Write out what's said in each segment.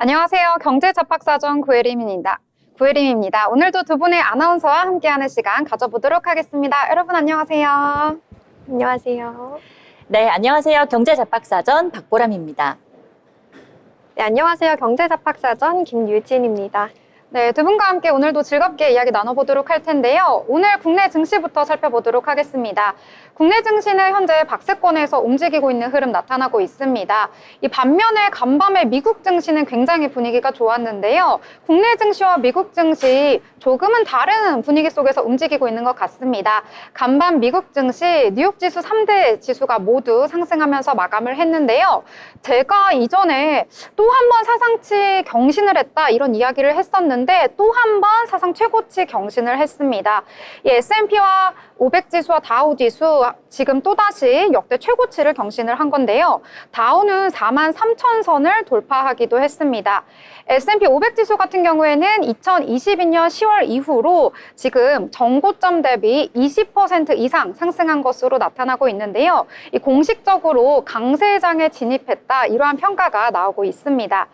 안녕하세요. 경제잡박사전 구혜림입니다. 오늘도 두 분의 아나운서와 함께하는 시간 가져보도록 하겠습니다. 여러분 안녕하세요. 안녕하세요. 네, 안녕하세요. 경제잡박사전 박보람입니다. 네, 안녕하세요. 경제잡박사전 김유진입니다. 네, 두 분과 함께 오늘도 즐겁게 이야기 나눠보도록 할 텐데요. 오늘 국내 증시부터 살펴보도록 하겠습니다. 국내 증시는 현재 박스권에서 움직이고 있는 흐름 나타나고 있습니다. 이 반면에 간밤에 미국 증시는 굉장히 분위기가 좋았는데요. 국내 증시와 미국 증시 조금은 다른 분위기 속에서 움직이고 있는 것 같습니다. 간밤 미국 증시 뉴욕 지수 3대 지수가 모두 상승하면서 마감을 했는데요. 제가 이전에 또 한 번 사상치 경신을 했다 이런 이야기를 했었는데 또 한 번 사상 최고치 경신을 했습니다. 이 S&P와 500 지수와 다우 지수 지금 또다시 역대 최고치를 경신을 한 건데요. 다우는 43,000선을 돌파하기도 했습니다. S&P 500 지수 같은 경우에는 2022년 10월 이후로 지금 전고점 대비 20% 이상 상승한 것으로 나타나고 있는데요. 이 공식적으로 강세장에 진입했다 이러한 평가가 나오고 있습니다.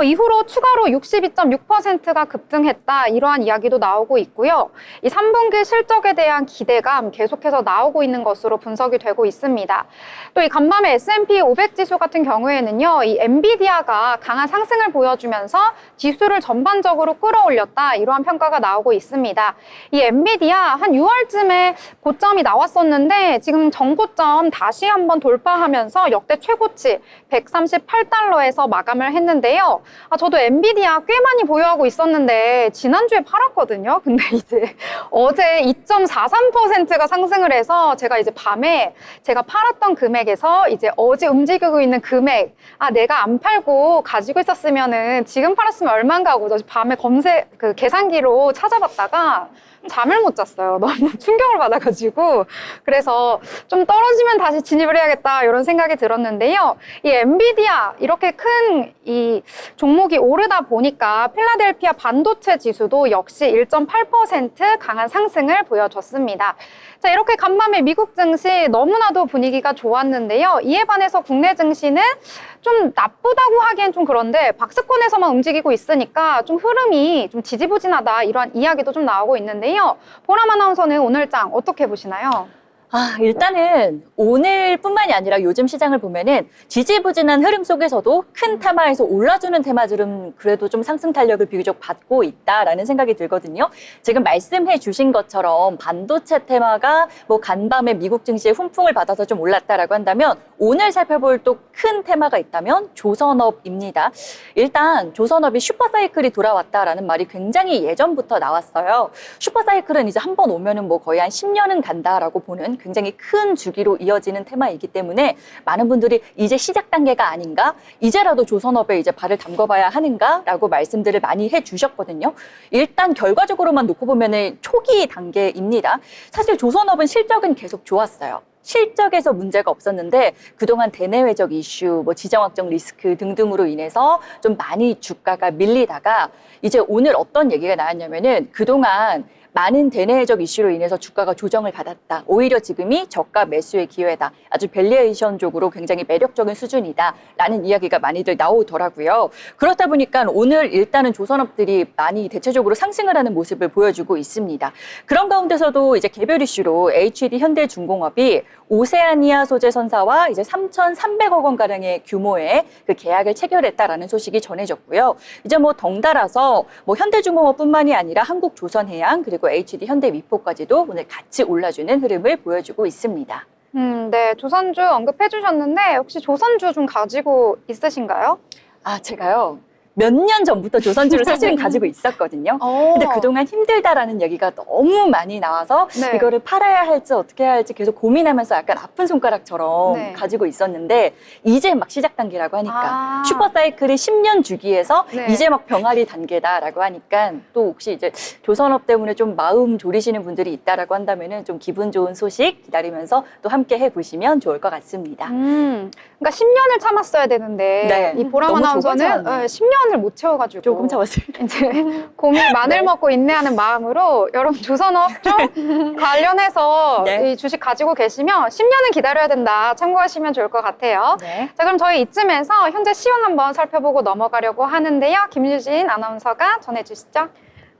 이후로 추가로 62.6%가 급등했다 이러한 이야기도 나오고 있고요. 이 3분기 실적에 대한 기대감 계속해서 나오고 있는 것으로 분석이 되고 있습니다. 또 이 간밤에 S&P 500 지수 같은 경우에는요, 이 엔비디아가 강한 상승을 보여주면서 지수를 전반적으로 끌어올렸다 이러한 평가가 나오고 있습니다. 이 엔비디아 한 6월쯤에 고점이 나왔었는데 지금 전고점 다시 한번 돌파하면서 역대 최고치 138달러에서 마감을 했는데요. 저도 엔비디아 꽤 많이 보유하고 있었는데 지난주에 팔았거든요. 근데 이제 어제 2.43%가 상승을 해서 제가 이제 밤에 제가 팔았던 금액에서 이제 어제 움직이고 있는 금액, 내가 안 팔고 가지고 있었으면은 지금 팔았으면 얼마인가 하고 밤에 계산기로 찾아봤다가 잠을 못 잤어요. 너무 충격을 받아가지고. 그래서 좀 떨어지면 다시 진입을 해야겠다 이런 생각이 들었는데요. 이 엔비디아 이렇게 큰 이 종목이 오르다 보니까 필라델피아 반도체 지수도 역시 1.8% 강한 상승을 보여줬습니다. 자, 이렇게 간밤에 미국 증시 너무나도 분위기가 좋았는데요. 이에 반해서 국내 증시는 좀 나쁘다고 하기엔 좀 그런데 박스권에서만 움직이고 있으니까 좀 흐름이 좀 지지부진하다 이러한 이야기도 좀 나오고 있는데요. 보람 아나운서는 오늘장 어떻게 보시나요? 일단은 오늘뿐만이 아니라 요즘 시장을 보면은 지지부진한 흐름 속에서도 큰 테마에서 올라주는 테마들은 그래도 좀 상승 탄력을 비교적 받고 있다라는 생각이 들거든요. 지금 말씀해 주신 것처럼 반도체 테마가 뭐 간밤에 미국 증시에 훈풍을 받아서 좀 올랐다라고 한다면 오늘 살펴볼 또 큰 테마가 있다면 조선업입니다. 일단 조선업이 슈퍼사이클이 돌아왔다라는 말이 굉장히 예전부터 나왔어요. 슈퍼사이클은 이제 한 번 오면은 뭐 거의 한 10년은 간다라고 보는 굉장히 큰 주기로 이어지는 테마이기 때문에 많은 분들이 이제 시작 단계가 아닌가? 이제라도 조선업에 이제 발을 담궈봐야 하는가라고 말씀들을 많이 해주셨거든요. 일단 결과적으로만 놓고 보면은 초기 단계입니다. 사실 조선업은 실적은 계속 좋았어요. 실적에서 문제가 없었는데 그동안 대내외적 이슈, 뭐 지정학적 리스크 등등으로 인해서 좀 많이 주가가 밀리다가 이제 오늘 어떤 얘기가 나왔냐면은 그동안 많은 대내적 이슈로 인해서 주가가 조정을 받았다. 오히려 지금이 저가 매수의 기회다. 아주 밸류에이션적으로 굉장히 매력적인 수준이다. 라는 이야기가 많이들 나오더라고요. 그렇다 보니까 오늘 일단은 조선업들이 많이 대체적으로 상승을 하는 모습을 보여주고 있습니다. 그런 가운데서도 이제 개별 이슈로 HD 현대중공업이 오세아니아 소재 선사와 이제 3,300억 원 가량의 규모의 그 계약을 체결했다라는 소식이 전해졌고요. 이제 뭐 덩달아서 뭐 현대중공업뿐만이 아니라 한국조선해양 그리고 HD 현대미포까지도 오늘 같이 올라주는 흐름을 보여주고 있습니다. 네, 조선주 언급해 주셨는데 혹시 조선주 좀 가지고 있으신가요? 제가요. 몇 년 전부터 조선주를 사실은 가지고 있었거든요. 근데 그동안 힘들다라는 얘기가 너무 많이 나와서 네. 이거를 팔아야 할지 어떻게 해야 할지 계속 고민하면서 약간 아픈 손가락처럼 네. 가지고 있었는데 이제 막 시작 단계라고 하니까 슈퍼사이클이 10년 주기에서 네. 이제 막 병아리 단계다라고 하니까 또 혹시 이제 조선업 때문에 좀 마음 졸이시는 분들이 있다라고 한다면은 좀 기분 좋은 소식 기다리면서 또 함께 해보시면 좋을 것 같습니다. 그러니까 10년을 참았어야 되는데 네. 이 보람 너무 아나운서는 좁아졌네요. 10년을 시간을 못 채워가지고 조금 잡았습니다. 이제 고민 마늘 네. 먹고 인내하는 마음으로 여러분 조선업종 관련해서 네. 이 주식 가지고 계시면 10년은 기다려야 된다. 참고하시면 좋을 것 같아요. 네. 자, 그럼 저희 이쯤에서 현재 시황 한번 살펴보고 넘어가려고 하는데요. 김유진 아나운서가 전해주시죠.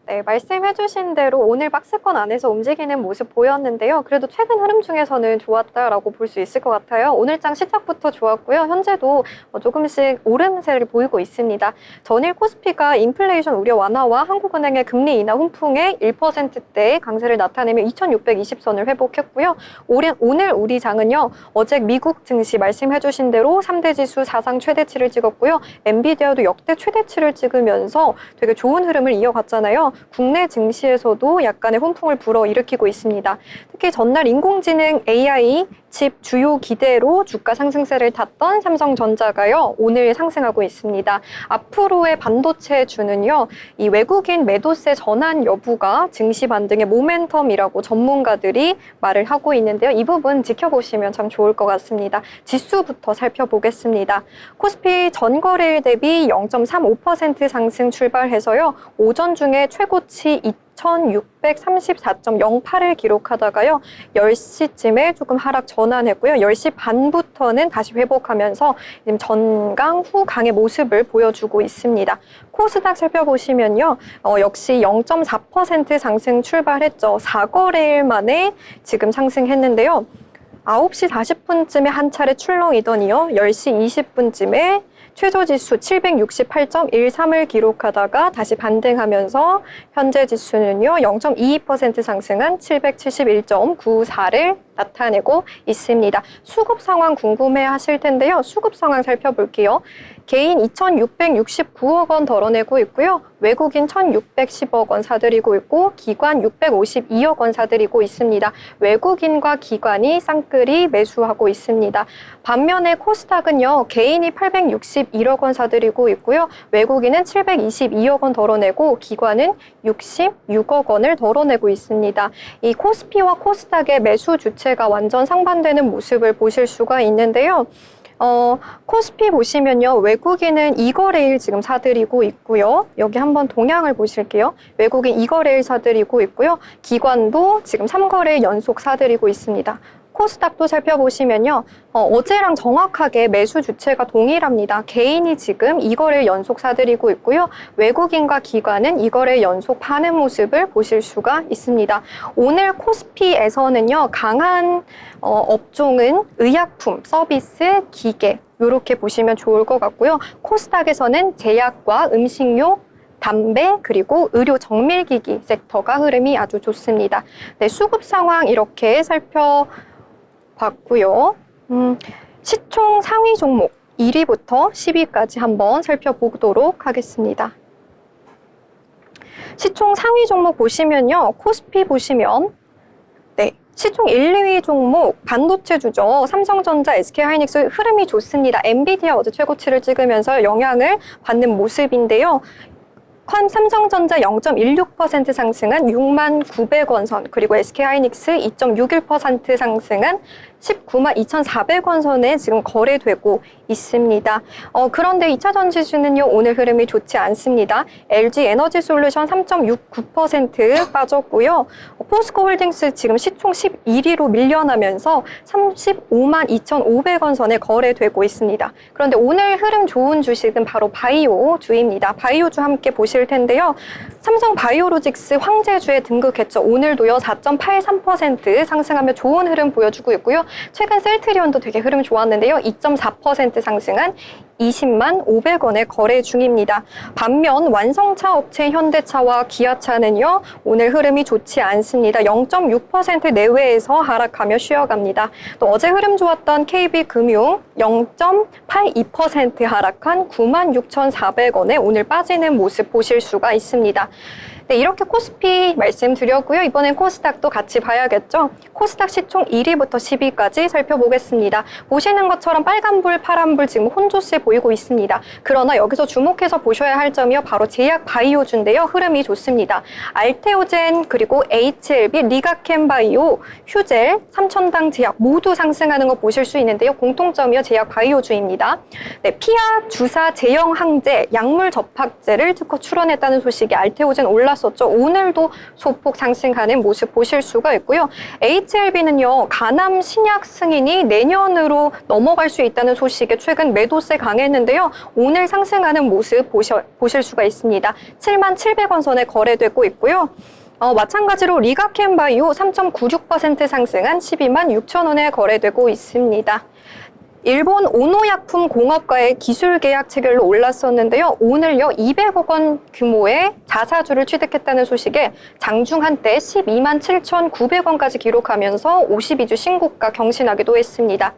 네, 말씀해주신 대로 오늘 박스권 안에서 움직이는 모습 보였는데요. 그래도 최근 흐름 중에서는 좋았다라고 볼 수 있을 것 같아요. 오늘장 시작부터 좋았고요. 현재도 조금씩 오름세를 보이고 있습니다. 전일 코스피가 인플레이션 우려 완화와 한국은행의 금리 인하 훈풍에 1%대 강세를 나타내며 2620선을 회복했고요. 오늘 우리 장은요. 어제 미국 증시 말씀해주신 대로 3대 지수 사상 최대치를 찍었고요. 엔비디아도 역대 최대치를 찍으면서 되게 좋은 흐름을 이어갔잖아요. 국내 증시에서도 약간의 훈풍을 불어일으키고 있습니다. 특히 전날 인공지능 AI 칩 주요 기대로 주가 상승세를 탔던 삼성전자가요, 오늘 상승하고 있습니다. 앞으로의 반도체주는요, 이 외국인 매도세 전환 여부가 증시 반등의 모멘텀이라고 전문가들이 말을 하고 있는데요. 이 부분 지켜보시면 참 좋을 것 같습니다. 지수부터 살펴보겠습니다. 코스피 전거래일 대비 0.35% 상승 출발해서요, 오전 중에 최고치 2634.08을 기록하다가요. 10시쯤에 조금 하락 전환했고요. 10시 반부터는 다시 회복하면서 지금 전강 후 강의 모습을 보여주고 있습니다. 코스닥 살펴보시면요. 역시 0.4% 상승 출발했죠. 4거래일 만에 지금 상승했는데요. 9시 40분쯤에 한 차례 출렁이더니요. 10시 20분쯤에 최저지수 768.13을 기록하다가 다시 반등하면서 현재 지수는요 0.22% 상승한 771.94를 나타내고 있습니다. 수급 상황 궁금해 하실 텐데요. 수급 상황 살펴볼게요. 개인 2,669억 원 덜어내고 있고요. 외국인 1,610억 원 사들이고 있고 기관 652억 원 사들이고 있습니다. 외국인과 기관이 쌍끌이 매수하고 있습니다. 반면에 코스닥은요. 개인이 861억 원 사들이고 있고요. 외국인은 722억 원 덜어내고 기관은 66억 원을 덜어내고 있습니다. 이 코스피와 코스닥의 매수 주체가 완전 상반되는 모습을 보실 수가 있는데요. 코스피 보시면요. 외국인은 2거래일 지금 사들이고 있고요. 여기 한번 동향을 보실게요. 외국인 2거래일 사들이고 있고요. 기관도 지금 3거래일 연속 사들이고 있습니다. 코스닥도 살펴보시면요. 어제랑 정확하게 매수 주체가 동일합니다. 개인이 지금 2거래일 연속 사들이고 있고요. 외국인과 기관은 2거래일 연속 파는 모습을 보실 수가 있습니다. 오늘 코스피에서는요. 강한 업종은 의약품, 서비스, 기계 이렇게 보시면 좋을 것 같고요. 코스닥에서는 제약과 음식료, 담배 그리고 의료 정밀기기 섹터가 흐름이 아주 좋습니다. 네, 수급 상황 이렇게 살펴봤고요. 시총 상위 종목 1위부터 10위까지 한번 살펴보도록 하겠습니다. 시총 상위 종목 보시면요. 코스피 보시면 네, 시총 1, 2위 종목 반도체주죠. 삼성전자, SK하이닉스 흐름이 좋습니다. 엔비디아 어제 최고치를 찍으면서 영향을 받는 모습인데요. 삼성전자 0.16% 상승한 6만 900원 선, 그리고 SK하이닉스 2.61% 상승한 19만 2,400원 선에 지금 거래되고 있습니다. 그런데 2차전 지수는요, 오늘 흐름이 좋지 않습니다. LG 에너지솔루션 3.69% 빠졌고요. 포스코홀딩스 지금 시총 11위로 밀려나면서 35만 2,500원 선에 거래되고 있습니다. 그런데 오늘 흐름 좋은 주식은 바로 바이오주입니다. 바이오주 함께 보실 텐데요. 삼성 바이오로직스 황제주에 등극했죠. 오늘도요 4.83% 상승하며 좋은 흐름 보여주고 있고요. 최근 셀트리온도 되게 흐름 좋았는데요. 2.4% 상승한 20만 500원에 거래 중입니다. 반면 완성차 업체 현대차와 기아차는요. 오늘 흐름이 좋지 않습니다. 0.6% 내외에서 하락하며 쉬어갑니다. 또 어제 흐름 좋았던 KB금융 0.82% 하락한 96,400원에 오늘 빠지는 모습 보실 수가 있습니다. 네, 이렇게 코스피 말씀드렸고요. 이번엔 코스닥도 같이 봐야겠죠. 코스닥 시총 1위부터 10위까지 살펴보겠습니다. 보시는 것처럼 빨간불, 파란불 지금 혼조세 보이고 있습니다. 그러나 여기서 주목해서 보셔야 할 점이요. 바로 제약 바이오주인데요. 흐름이 좋습니다. 알테오젠, 그리고 HLB, 리가켄바이오, 휴젤, 삼천당 제약 모두 상승하는 거 보실 수 있는데요. 공통점이요. 제약 바이오주입니다. 네, 피하 주사 제형 항제, 약물 접합제를 특허 출원했다는 소식이 알테오젠 올랐었죠. 오늘도 소폭 상승하는 모습 보실 수가 있고요. HLB는요, 간암 신약 승인이 내년으로 넘어갈 수 있다는 소식에 최근 매도세 강했는데요. 오늘 상승하는 모습 보실 수가 있습니다. 77,000원 선에 거래되고 있고요. 마찬가지로 리가켄바이오 3.96% 상승한 126,000원에 거래되고 있습니다. 일본 오노약품 공업과의 기술 계약 체결로 올랐었는데요. 오늘요 200억 원 규모의 자사주를 취득했다는 소식에 장중 한때 127,900원까지 기록하면서 52주 신고가 경신하기도 했습니다.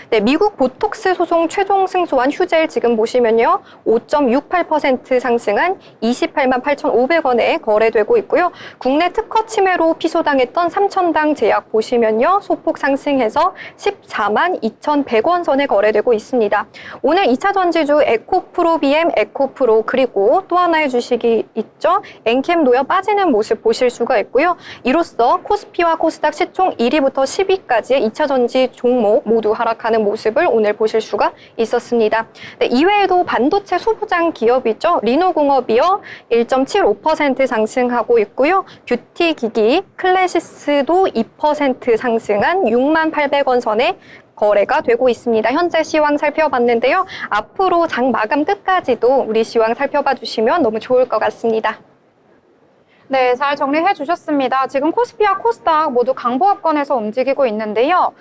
네, 미국 보톡스 소송 최종 승소한 휴젤 지금 보시면요 5.68% 상승한 288,500원에 거래되고 있고요. 국내 특허 침해로 피소당했던 삼천당 제약 보시면요 소폭 상승해서 142,100원 선에 거래되고 있습니다. 오늘 2차 전지주 에코프로비엠, 에코프로 그리고 또 하나의 주식이 있죠. 엔캠도요 빠지는 모습 보실 수가 있고요. 이로써 코스피와 코스닥 시총 1위부터 10위까지의 2차 전지 종목 모두 하락하는 모습을 오늘 보실 수가 있었습니다. 네, 이외에도 반도체 소부장 기업이죠. 리노공업이요 1.75% 상승하고 있고요. 뷰티 기기 클래시스도 2% 상승한 68,000원 선에 거래가 되고 있습니다. 현재 시황 살펴봤는데요. 앞으로 장 마감 끝까지도 우리 시황 살펴봐 주시면 너무 좋을 것 같습니다. 네, 잘 정리해 주셨습니다. 지금 코스피와 코스닥 모두 강보합권에서 움직이고 있는데요.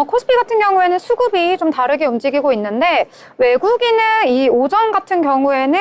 코스피 같은 경우에는 수급이 좀 다르게 움직이고 있는데 외국인은 이 오전 같은 경우에는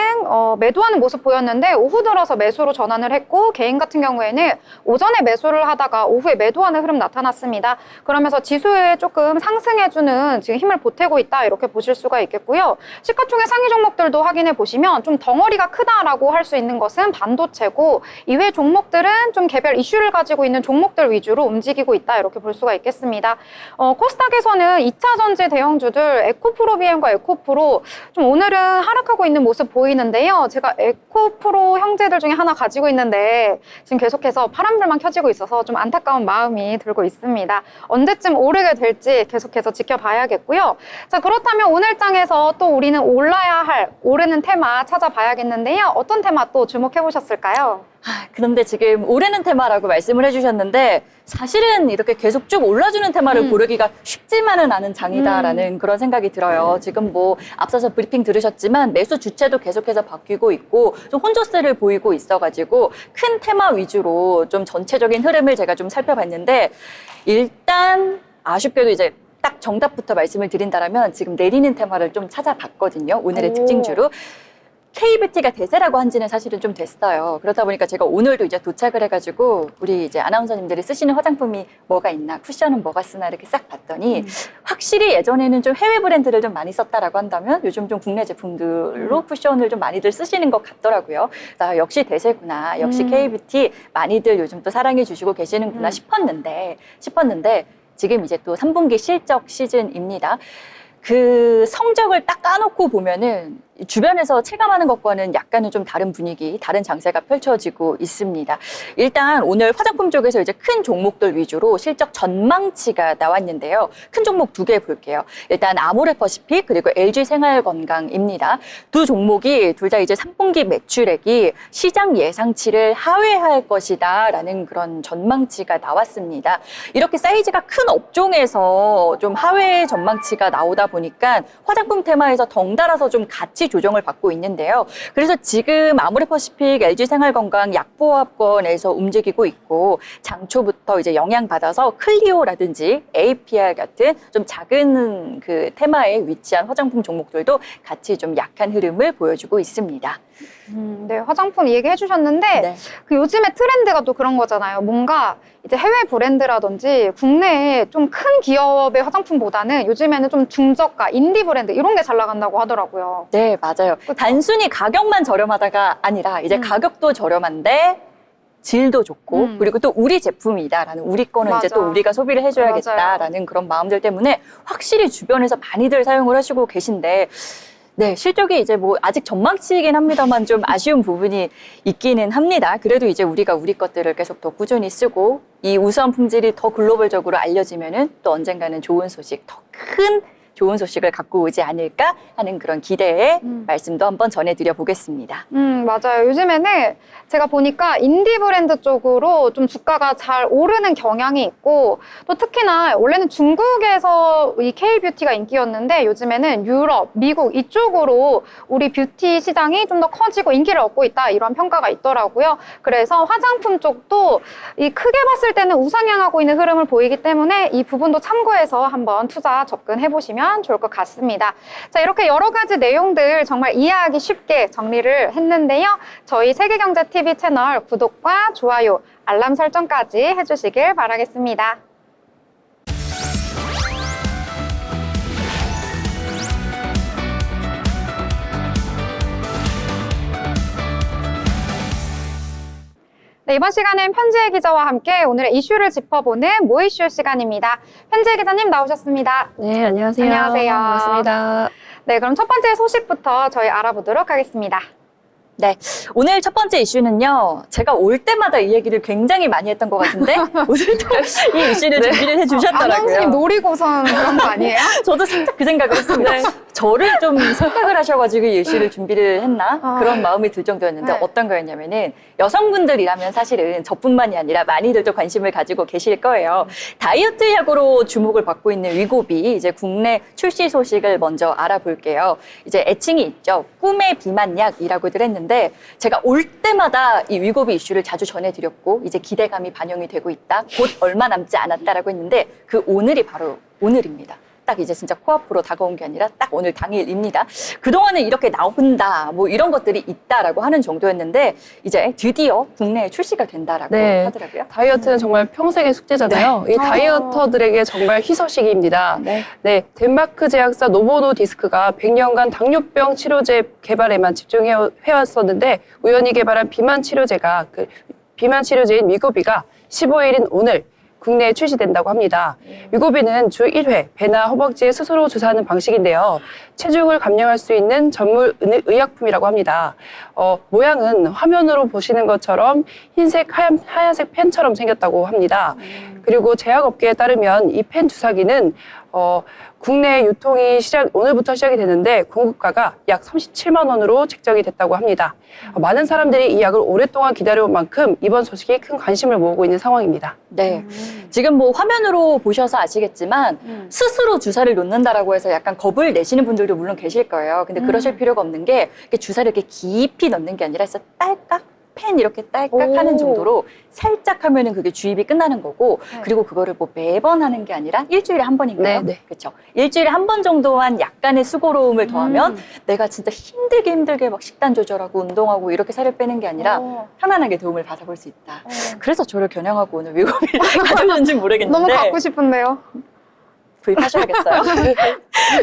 매도하는 모습 보였는데 오후 들어서 매수로 전환을 했고 개인 같은 경우에는 오전에 매수를 하다가 오후에 매도하는 흐름 나타났습니다. 그러면서 지수에 조금 상승해주는 지금 힘을 보태고 있다 이렇게 보실 수가 있겠고요. 시가총액 상위 종목들도 확인해 보시면 좀 덩어리가 크다라고 할 수 있는 것은 반도체고 이외 종목들은 좀 개별 이슈를 가지고 있는 종목들 위주로 움직이고 있다 이렇게 볼 수가 있겠습니다. 코스닥에서는 2차 전지 대형주들 에코프로비엠과 에코프로 좀 오늘은 하락하고 있는 모습 보이는데요. 제가 에코프로 형제들 중에 하나 가지고 있는데 지금 계속해서 파란불만 켜지고 있어서 좀 안타까운 마음이 들고 있습니다. 언제쯤 오르게 될지 계속해서 지켜봐야겠고요. 자, 그렇다면 오늘 장에서 또 우리는 올라야 할 오르는 테마 찾아봐야겠는데요. 어떤 테마 또 주목해 보셨을까요? 그런데 지금 오르는 테마라고 말씀을 해주셨는데 사실은 이렇게 계속 쭉 올라주는 테마를 고르기가 쉽지만은 않은 장이다라는 그런 생각이 들어요. 지금 뭐 앞서서 브리핑 들으셨지만 매수 주체도 계속해서 바뀌고 있고 좀 혼조세를 보이고 있어가지고 큰 테마 위주로 좀 전체적인 흐름을 제가 좀 살펴봤는데 일단 아쉽게도 이제 딱 정답부터 말씀을 드린다면 지금 내리는 테마를 좀 찾아봤거든요. 오늘의 특징주로. K뷰티가 대세라고 한 지는 사실은 좀 됐어요. 그러다 보니까 제가 오늘도 이제 도착을 해가지고 우리 이제 아나운서님들이 쓰시는 화장품이 뭐가 있나, 쿠션은 뭐가 쓰나 이렇게 싹 봤더니 확실히 예전에는 좀 해외 브랜드를 좀 많이 썼다라고 한다면 요즘 좀 국내 제품들로 쿠션을 좀 많이들 쓰시는 것 같더라고요. 나 역시 대세구나, 역시 K뷰티 많이들 요즘 또 사랑해 주시고 계시는구나 싶었는데 지금 이제 또 3분기 실적 시즌입니다. 그 성적을 딱 까놓고 보면은 주변에서 체감하는 것과는 약간은 좀 다른 분위기, 다른 장세가 펼쳐지고 있습니다. 일단 오늘 화장품 쪽에서 이제 큰 종목들 위주로 실적 전망치가 나왔는데요. 큰 종목 2개 볼게요. 일단 아모레퍼시픽 그리고 LG생활건강입니다. 두 종목이 둘 다 이제 3분기 매출액이 시장 예상치를 하회할 것이다라는 그런 전망치가 나왔습니다. 이렇게 사이즈가 큰 업종에서 좀 하회 전망치가 나오다 보니까 화장품 테마에서 덩달아서 좀 같이 조정을 받고 있는데요. 그래서 지금 아모레퍼시픽, LG생활건강 약보합권에서 움직이고 있고 장초부터 이제 영향받아서 클리오라든지 APR 같은 좀 작은 그 테마에 위치한 화장품 종목들도 같이 좀 약한 흐름을 보여주고 있습니다. 네, 화장품 얘기해 주셨는데 네. 그 요즘에 트렌드가 또 그런 거잖아요. 뭔가 이제 해외 브랜드라든지 국내에 좀 큰 기업의 화장품보다는 요즘에는 좀 중저가, 인디 브랜드 이런 게 잘 나간다고 하더라고요. 네, 맞아요. 그쵸? 단순히 가격만 저렴하다가 아니라 이제 가격도 저렴한데 질도 좋고 그리고 또 우리 제품이다라는 우리 거는 이제 맞아. 또 우리가 소비를 해줘야겠다라는 그런 마음들 때문에 확실히 주변에서 많이들 사용을 하시고 계신데 네, 실적이 이제 뭐 아직 전망치이긴 합니다만 좀 아쉬운 부분이 있기는 합니다. 그래도 이제 우리가 우리 것들을 계속 더 꾸준히 쓰고 이 우수한 품질이 더 글로벌적으로 알려지면은 또 언젠가는 좋은 소식, 더 큰 좋은 소식을 갖고 오지 않을까 하는 그런 기대의 말씀도 한번 전해드려 보겠습니다. 맞아요. 요즘에는 제가 보니까 인디 브랜드 쪽으로 좀 주가가 잘 오르는 경향이 있고 또 특히나 원래는 중국에서 이 K-뷰티가 인기였는데 요즘에는 유럽, 미국 이쪽으로 우리 뷰티 시장이 좀 더 커지고 인기를 얻고 있다 이런 평가가 있더라고요. 그래서 화장품 쪽도 이 크게 봤을 때는 우상향하고 있는 흐름을 보이기 때문에 이 부분도 참고해서 한번 투자 접근해 보시면 좋을 것 같습니다. 자, 이렇게 여러 가지 내용들 정말 이해하기 쉽게 정리를 했는데요. 저희 세계경제TV 채널 구독과 좋아요, 알람 설정까지 해주시길 바라겠습니다. 네, 이번 시간은 편지혜 기자와 함께 오늘의 이슈를 짚어보는 모이슈 시간입니다. 편지혜 기자님 나오셨습니다. 네, 안녕하세요. 안녕하세요. 반갑습니다. 네, 그럼 첫 번째 소식부터 저희 알아보도록 하겠습니다. 네, 오늘 첫 번째 이슈는요. 제가 올 때마다 이 얘기를 굉장히 많이 했던 것 같은데 오늘도 이 이슈를 준비를 해주셨더라고요. 아나운서님 놀이고선 그런 거 아니에요? 저도 살짝 그 생각을 했습니다. 저를 좀 설득을 하셔가지고 이 이슈를 준비를 했나? 그런 마음이 들 정도였는데 네. 어떤 거였냐면은 여성분들이라면 사실은 저뿐만이 아니라 많이들도 관심을 가지고 계실 거예요. 다이어트 약으로 주목을 받고 있는 위고비 이제 국내 출시 소식을 먼저 알아볼게요. 이제 애칭이 있죠. 꿈의 비만약이라고들 했는데 제가 올 때마다 이 위고비 이슈를 자주 전해드렸고 이제 기대감이 반영이 되고 있다. 곧 얼마 남지 않았다라고 했는데 그 오늘이 바로 오늘입니다. 딱 이제 진짜 코앞으로 다가온 게 아니라 딱 오늘 당일입니다. 그동안은 이렇게 나온다, 뭐 이런 것들이 있다라고 하는 정도였는데 이제 드디어 국내에 출시가 된다라고 네. 하더라고요. 다이어트는 정말 평생의 숙제잖아요. 이 다이어터들에게 정말 희소식입니다. 네. 네, 덴마크 제약사 노보노디스크가 100년간 당뇨병 치료제 개발에만 집중해왔었는데 우연히 개발한 비만 치료제가 비만 치료제인 위고비가 15일인 오늘 국내에 출시된다고 합니다. 위고비는 주 1회 배나 허벅지에 스스로 주사하는 방식인데요. 체중을 감량할 수 있는 전문 의약품이라고 합니다. 모양은 화면으로 보시는 것처럼 흰색, 하얀색 펜처럼 생겼다고 합니다. 그리고 제약업계에 따르면 이 펜 주사기는 국내 유통이 오늘부터 시작이 되는데 공급가가 약 37만 원으로 책정이 됐다고 합니다. 많은 사람들이 이 약을 오랫동안 기다려온 만큼 이번 소식이 큰 관심을 모으고 있는 상황입니다. 네. 지금 뭐 화면으로 보셔서 아시겠지만 스스로 주사를 놓는다라고 해서 약간 겁을 내시는 분들도 물론 계실 거예요. 근데 그러실 필요가 없는 게 이렇게 주사를 이렇게 깊이 넣는 게 아니라 진짜 딸깍 펜 이렇게 딸깍 하는 정도로 살짝 하면은 그게 주입이 끝나는 거고 네. 그리고 그거를 뭐 매번 하는 게 아니라 일주일에 한 번인가요? 네, 네. 그렇죠. 일주일에 한 번 정도만 약간의 수고로움을 더하면 내가 진짜 힘들게 막 식단 조절하고 운동하고 이렇게 살을 빼는 게 아니라 편안하게 도움을 받아볼 수 있다. 그래서 저를 겨냥하고 오늘 위고비를 가져오는지 모르겠는데 너무 갖고 싶은데요. 구입하셔야겠어요.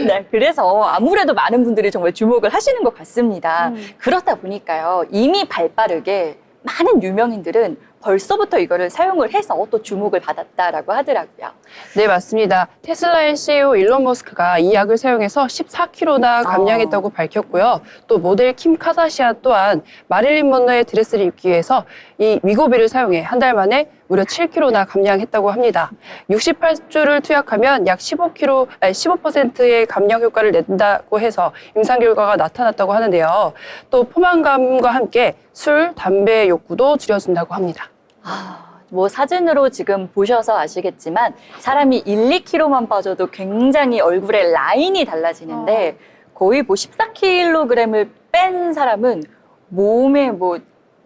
네, 그래서 아무래도 많은 분들이 정말 주목을 하시는 것 같습니다. 그렇다 보니까요, 이미 발빠르게 많은 유명인들은 벌써부터 이거를 사용을 해서 또 주목을 받았다라고 하더라고요. 네, 맞습니다. 테슬라의 CEO 일론 머스크가 이 약을 사용해서 14kg나 감량했다고 밝혔고요. 또 모델 킴 카다시안 또한 마릴린 먼로의 드레스를 입기 위해서 이 위고비를 사용해 한 달 만에 무려 7kg나 감량했다고 합니다. 68주를 투약하면 약 15%의 감량 효과를 낸다고 해서 임상 결과가 나타났다고 하는데요. 또 포만감과 함께 술, 담배 욕구도 줄여준다고 합니다. 뭐 사진으로 지금 보셔서 아시겠지만 사람이 1, 2kg만 빠져도 굉장히 얼굴에 라인이 달라지는데 거의 뭐 14kg을 뺀 사람은 몸에 뭐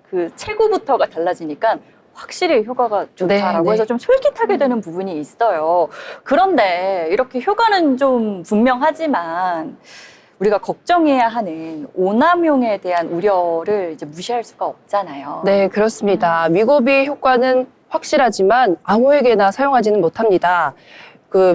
그 체구부터가 달라지니까 확실히 효과가 좋다라고 네, 네. 해서 좀 솔깃하게 되는 부분이 있어요. 그런데 이렇게 효과는 좀 분명하지만 우리가 걱정해야 하는 오남용에 대한 우려를 이제 무시할 수가 없잖아요. 네, 그렇습니다. 위고비의 효과는 확실하지만 아무에게나 사용하지는 못합니다.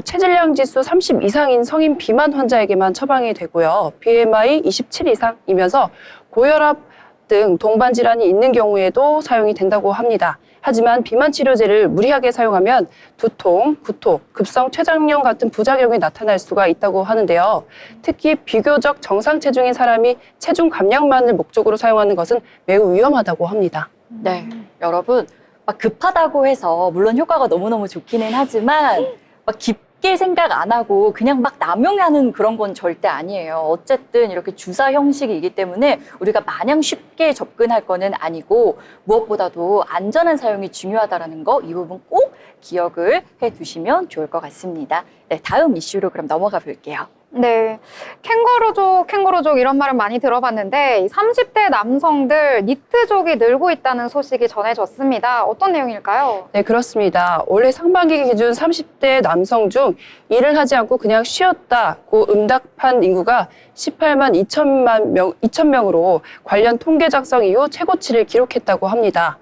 체질량 지수 30 이상인 성인 비만 환자에게만 처방이 되고요. BMI 27 이상이면서 고혈압 등 동반 질환이 있는 경우에도 사용이 된다고 합니다. 하지만 비만 치료제를 무리하게 사용하면 두통, 구토, 급성 췌장염 같은 부작용이 나타날 수가 있다고 하는데요. 특히 비교적 정상 체중인 사람이 체중 감량만을 목적으로 사용하는 것은 매우 위험하다고 합니다. 네, 여러분 막 급하다고 해서 물론 효과가 너무너무 좋기는 하지만 막 깊게 생각 안 하고 그냥 막 남용하는 그런 건 절대 아니에요. 어쨌든 이렇게 주사 형식이기 때문에 우리가 마냥 쉽게 접근할 거는 아니고 무엇보다도 안전한 사용이 중요하다는 거 이 부분 꼭 기억을 해두시면 좋을 것 같습니다. 네, 다음 이슈로 그럼 넘어가 볼게요. 네, 캥거루족 이런 말은 많이 들어봤는데 30대 남성들 니트족이 늘고 있다는 소식이 전해졌습니다. 어떤 내용일까요? 네, 그렇습니다. 올해 상반기 기준 30대 남성 중 일을 하지 않고 그냥 쉬었다고 응답한 인구가 18만 2천 명으로 관련 통계 작성 이후 최고치를 기록했다고 합니다.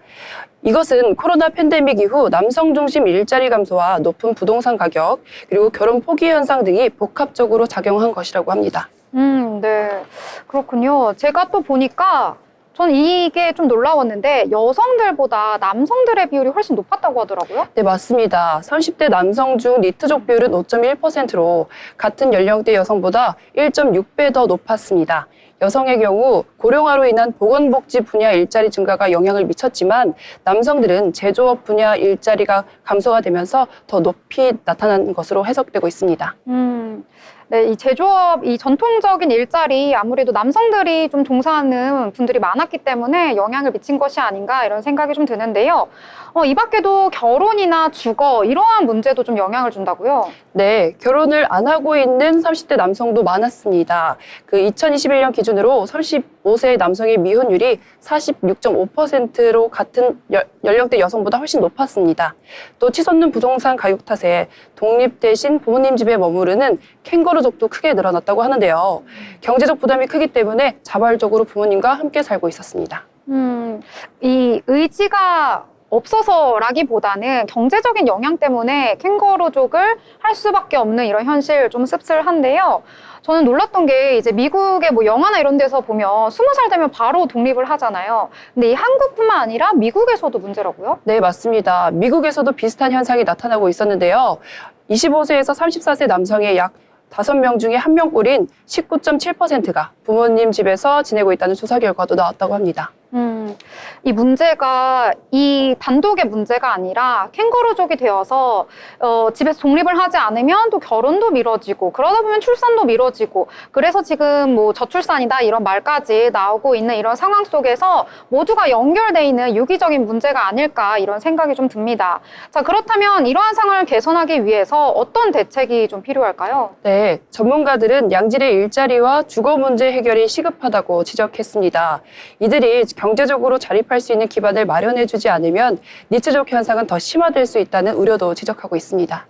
이것은 코로나 팬데믹 이후 남성 중심 일자리 감소와 높은 부동산 가격, 그리고 결혼 포기 현상 등이 복합적으로 작용한 것이라고 합니다. 네. 그렇군요. 제가 또 보니까 전 이게 좀 놀라웠는데 여성들보다 남성들의 비율이 훨씬 높았다고 하더라고요. 네, 맞습니다. 30대 남성 중 니트족 비율은 5.1%로 같은 연령대 여성보다 1.6배 더 높았습니다. 여성의 경우 고령화로 인한 보건복지 분야 일자리 증가가 영향을 미쳤지만 남성들은 제조업 분야 일자리가 감소가 되면서 더 높이 나타난 것으로 해석되고 있습니다. 네, 이 제조업, 이 전통적인 일자리 아무래도 남성들이 좀 종사하는 분들이 많았기 때문에 영향을 미친 것이 아닌가 이런 생각이 좀 드는데요. 이 밖에도 결혼이나 주거 이러한 문제도 좀 영향을 준다고요? 네, 결혼을 안 하고 있는 30대 남성도 많았습니다. 2021년 기준으로 35세 남성의 미혼율이 46.5%로 같은 연령대 여성보다 훨씬 높았습니다. 또 치솟는 부동산 가격 탓에 독립 대신 부모님 집에 머무르는 캥거루족도 크게 늘어났다고 하는데요. 경제적 부담이 크기 때문에 자발적으로 부모님과 함께 살고 있었습니다. 이 의지가 없어서라기보다는 경제적인 영향 때문에 캥거루족을 할 수밖에 없는 이런 현실 좀 씁쓸한데요. 저는 놀랐던 게 이제 미국의 뭐 영화나 이런 데서 보면 20살 되면 바로 독립을 하잖아요. 근데 이 한국뿐만 아니라 미국에서도 문제라고요? 네, 맞습니다. 미국에서도 비슷한 현상이 나타나고 있었는데요. 25세에서 34세 남성의 약 5명 중에 1명꼴인 19.7%가 부모님 집에서 지내고 있다는 조사 결과도 나왔다고 합니다. 이 문제가 이 단독의 문제가 아니라 캥거루족이 되어서 집에서 독립을 하지 않으면 또 결혼도 미뤄지고 그러다 보면 출산도 미뤄지고 그래서 지금 뭐 저출산이다 이런 말까지 나오고 있는 이런 상황 속에서 모두가 연결돼 있는 유기적인 문제가 아닐까 이런 생각이 좀 듭니다. 자, 그렇다면 이러한 상황을 개선하기 위해서 어떤 대책이 좀 필요할까요? 네, 전문가들은 양질의 일자리와 주거 문제 해결이 시급하다고 지적했습니다. 이들이 경제적으로 자립할 수 있는 기반을 마련해주지 않으면 니트족 현상은 더 심화될 수 있다는 우려도 지적하고 있습니다.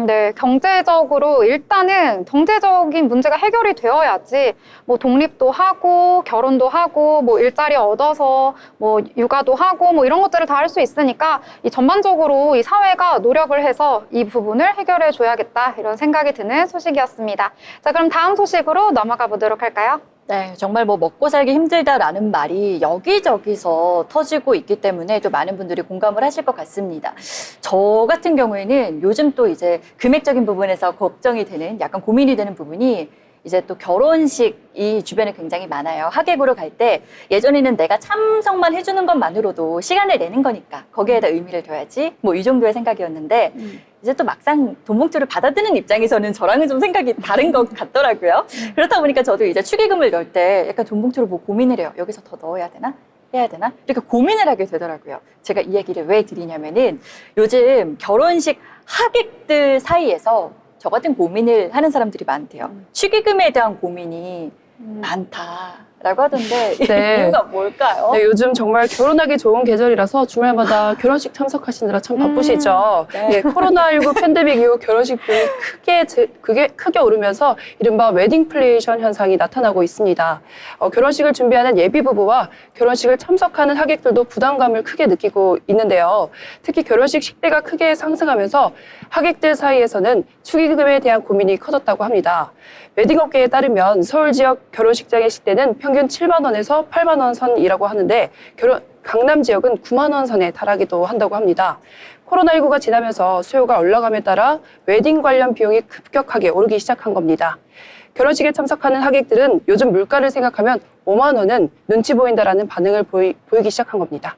네, 경제적으로 일단은 경제적인 문제가 해결이 되어야지 뭐 독립도 하고 결혼도 하고 뭐 일자리 얻어서 뭐 육아도 하고 뭐 이런 것들을 다 할 수 있으니까 이 전반적으로 이 사회가 노력을 해서 이 부분을 해결해 줘야겠다 이런 생각이 드는 소식이었습니다. 자, 그럼 다음 소식으로 넘어가 보도록 할까요? 네, 정말 뭐 먹고 살기 힘들다라는 말이 여기저기서 터지고 있기 때문에 또 많은 분들이 공감을 하실 것 같습니다. 저 같은 경우에는 요즘 또 이제 금액적인 부분에서 걱정이 되는 약간 고민이 되는 부분이 이제 또 결혼식이 주변에 굉장히 많아요. 하객으로 갈 때 예전에는 내가 참석만 해주는 것만으로도 시간을 내는 거니까 거기에다 의미를 둬야지 뭐 이 정도의 생각이었는데 이제 또 막상 돈봉투를 받아드는 입장에서는 저랑은 좀 생각이 다른 것 같더라고요. 그렇다 보니까 저도 이제 축의금을 넣을 때 약간 돈봉투를 보고 고민을 해요. 여기서 더 넣어야 되나? 해야 되나? 이렇게 고민을 하게 되더라고요. 제가 이 얘기를 왜 드리냐면은 요즘 결혼식 하객들 사이에서 저 같은 고민을 하는 사람들이 많대요. 축의금에 대한 고민이 많다라고 하던데 네. 이유가 뭘까요? 네, 요즘 정말 결혼하기 좋은 계절이라서 주말마다 결혼식 참석하시느라 참 바쁘시죠. 네. 네, 코로나19 팬데믹 이후 결혼식 비용이 크게 오르면서 이른바 웨딩플레이션 현상이 나타나고 있습니다. 결혼식을 준비하는 예비 부부와 결혼식을 참석하는 하객들도 부담감을 크게 느끼고 있는데요. 특히 결혼식 식대가 크게 상승하면서 하객들 사이에서는 축의금에 대한 고민이 커졌다고 합니다. 웨딩업계에 따르면 서울 지역 결혼식장의 식대는 평균 평균 7만 원에서 8만 원 선이라고 하는데 강남 지역은 9만 원 선에 달하기도 한다고 합니다. 코로나19가 지나면서 수요가 올라감에 따라 웨딩 관련 비용이 급격하게 오르기 시작한 겁니다. 결혼식에 참석하는 하객들은 요즘 물가를 생각하면 5만 원은 눈치 보인다라는 반응을 보이기 시작한 겁니다.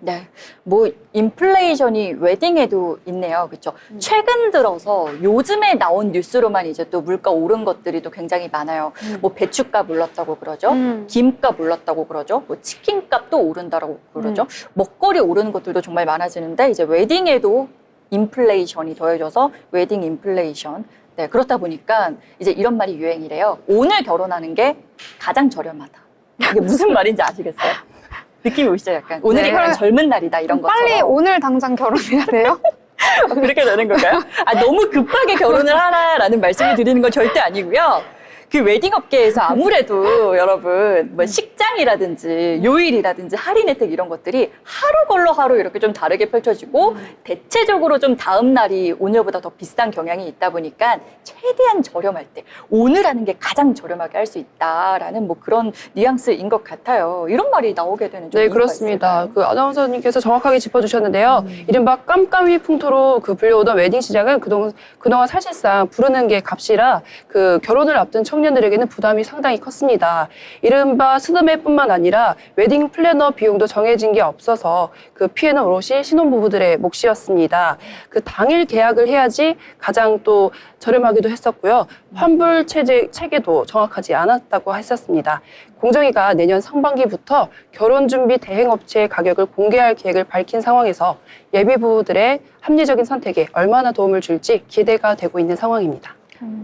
네, 뭐 인플레이션이 웨딩에도 있네요, 그렇죠? 최근 들어서 요즘에 나온 뉴스로만 이제 또 물가 오른 것들이 또 굉장히 많아요. 뭐 배추값 올랐다고 그러죠, 김값 올랐다고 그러죠, 뭐 치킨값도 오른다라고 그러죠. 먹거리 오르는 것들도 정말 많아지는데 이제 웨딩에도 인플레이션이 더해져서 웨딩 인플레이션. 네, 그렇다 보니까 이제 이런 말이 유행이래요. 오늘 결혼하는 게 가장 저렴하다. 이게 무슨 말인지 아시겠어요? 느낌이 오시죠, 약간? 오늘이 네. 가장 젊은 날이다, 이런 것처럼. 빨리 오늘 당장 결혼해야 돼요? 그렇게 되는 건가요? 아, 너무 급하게 결혼을 하라라는 말씀을 드리는 건 절대 아니고요. 그 웨딩 업계에서 아무래도 여러분 뭐 식장이라든지 요일이라든지 할인 혜택 이런 것들이 하루 걸러 하루 이렇게 좀 다르게 펼쳐지고 대체적으로 좀 다음 날이 오늘보다 더 비싼 경향이 있다 보니까 최대한 저렴할 때 오늘 하는 게 가장 저렴하게 할 수 있다라는 뭐 그런 뉘앙스인 것 같아요. 이런 말이 나오게 되는 좀 네, 이유가 그렇습니다. 있을까요? 그 아나운서님께서 정확하게 짚어주셨는데요. 이른바 깜깜이 풍토로 그 불려오던 웨딩 시장은 그동안 사실상 부르는 게 값이라 그 결혼을 앞둔 청년들에게는 부담이 상당히 컸습니다. 이른바 스드메뿐만 아니라 웨딩 플래너 비용도 정해진 게 없어서 그 피해는 오롯이 신혼부부들의 몫이었습니다. 그 당일 계약을 해야지 가장 또 저렴하기도 했었고요. 환불 체계도 정확하지 않았다고 했었습니다. 공정위가 내년 상반기부터 결혼준비 대행업체의 가격을 공개할 계획을 밝힌 상황에서 예비부부들의 합리적인 선택에 얼마나 도움을 줄지 기대가 되고 있는 상황입니다.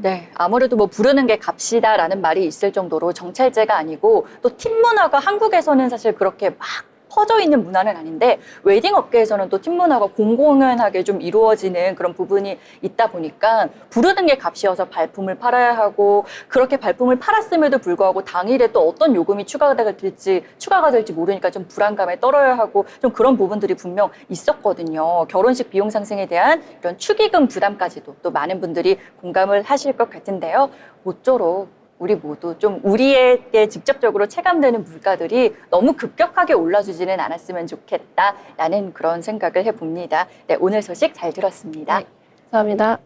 네, 아무래도 뭐 부르는 게 값이다라는 말이 있을 정도로 정찰제가 아니고 또 팀 문화가 한국에서는 사실 그렇게 막 퍼져 있는 문화는 아닌데 웨딩 업계에서는 또 팀 문화가 공공연하게 좀 이루어지는 그런 부분이 있다 보니까 부르는 게 값이어서 발품을 팔아야 하고 그렇게 발품을 팔았음에도 불구하고 당일에 또 어떤 요금이 추가가 될지 모르니까 좀 불안감에 떨어야 하고 좀 그런 부분들이 분명 있었거든요. 결혼식 비용 상승에 대한 이런 축의금 부담까지도 또 많은 분들이 공감을 하실 것 같은데요. 모쪼록 우리 모두 좀 우리에게 직접적으로 체감되는 물가들이 너무 급격하게 올라주지는 않았으면 좋겠다라는 그런 생각을 해봅니다. 네, 오늘 소식 잘 들었습니다. 네. 감사합니다.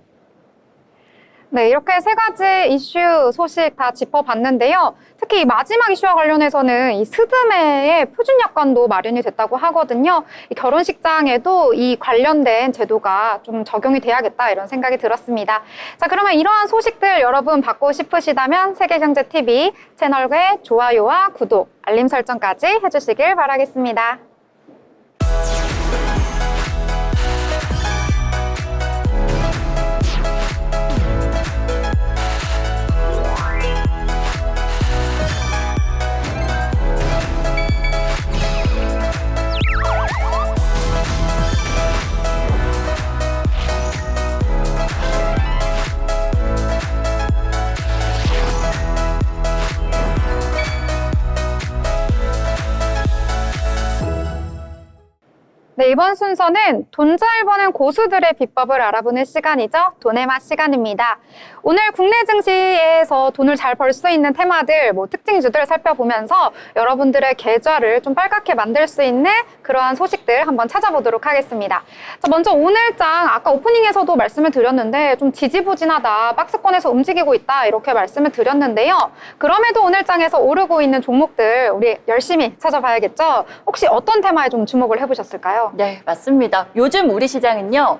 네, 이렇게 세 가지 이슈 소식 다 짚어봤는데요. 특히 이 마지막 이슈와 관련해서는 이 스드메의 표준약관도 마련이 됐다고 하거든요. 이 결혼식장에도 이 관련된 제도가 좀 적용이 돼야겠다 이런 생각이 들었습니다. 자, 그러면 이러한 소식들 여러분 받고 싶으시다면 세계경제TV 채널의 좋아요와 구독, 알림 설정까지 해주시길 바라겠습니다. 네, 이번 순서는 돈 잘 버는 고수들의 비법을 알아보는 시간이죠. 돈의 맛 시간입니다. 오늘 국내 증시에서 돈을 잘 벌 수 있는 테마들, 특징주들 살펴보면서 여러분들의 계좌를 좀 빨갛게 만들 수 있는 그러한 소식들 한번 찾아보도록 하겠습니다. 자, 먼저 오늘장 아까 오프닝에서도 말씀을 드렸는데 좀 지지부진하다, 박스권에서 움직이고 있다 이렇게 말씀을 드렸는데요. 그럼에도 오늘장에서 오르고 있는 종목들 우리 열심히 찾아봐야겠죠. 혹시 어떤 테마에 좀 주목을 해보셨을까요? 네, 맞습니다. 요즘 우리 시장은요,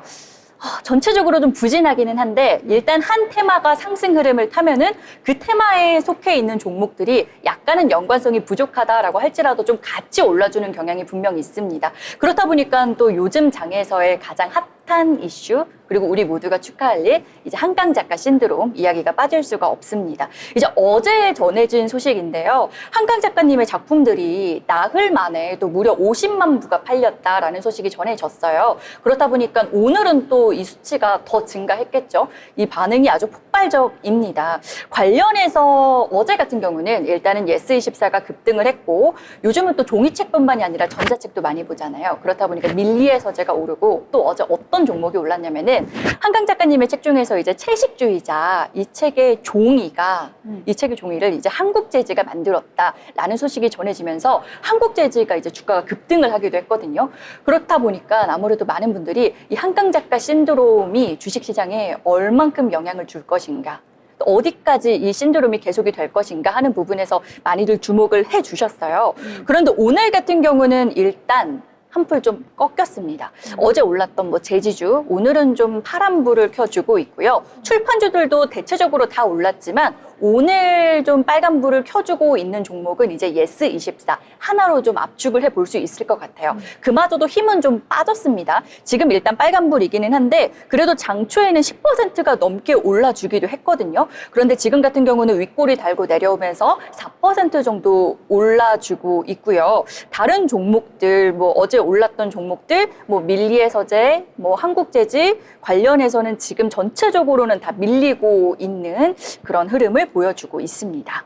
전체적으로 좀 부진하기는 한데 일단 한 테마가 상승 흐름을 타면은 그 테마에 속해 있는 종목들이 약간은 연관성이 부족하다라고 할지라도 좀 같이 올라주는 경향이 분명히 있습니다. 그렇다 보니까 또 요즘 장에서의 가장 핫한 이슈 그리고 우리 모두가 축하할 일 이제 한강 작가 신드롬 이야기가 빠질 수가 없습니다. 이제 어제 전해진 소식인데요. 한강 작가님의 작품들이 나흘 만에 또 무려 50만 부가 팔렸다라는 소식이 전해졌어요. 그렇다 보니까 오늘은 또 이 수치가 더 증가했겠죠. 이 반응이 아주 폭발적입니다. 관련해서 어제 같은 경우는 일단은 예스24가 급등을 했고 요즘은 또 종이책뿐만이 아니라 전자책도 많이 보잖아요. 그렇다 보니까 밀리의 서재가 오르고 또 어제 어떤 종목이 올랐냐면은 보면은 한강 작가님의 책 중에서 이제 채식주의자 이 책의 종이를 이제 한국재즈가 만들었다라는 소식이 전해지면서 한국재즈가 이제 주가가 급등을 하기도 했거든요. 그렇다 보니까 아무래도 많은 분들이 이 한강 작가 신드롬이 주식시장에 얼만큼 영향을 줄 것인가, 또 어디까지 이 신드롬이 계속이 될 것인가 하는 부분에서 많이들 주목을 해주셨어요. 그런데 오늘 같은 경우는 일단 한풀 좀 꺾였습니다. 어제 올랐던 뭐 제지주, 오늘은 좀 파란불을 켜주고 있고요. 출판주들도 대체적으로 다 올랐지만 오늘 좀 빨간불을 켜주고 있는 종목은 이제 예스24 하나로 좀 압축을 해볼 수 있을 것 같아요. 그마저도 힘은 좀 빠졌습니다. 지금 일단 빨간불이기는 한데 그래도 장초에는 10%가 넘게 올라주기도 했거든요. 그런데 지금 같은 경우는 윗골이 달고 내려오면서 4% 정도 올라주고 있고요. 다른 종목들, 뭐 어제 올랐던 종목들, 뭐 밀리에서제, 뭐 한국재즈 관련해서는 지금 전체적으로는 다 밀리고 있는 그런 흐름을 보여주고 있습니다.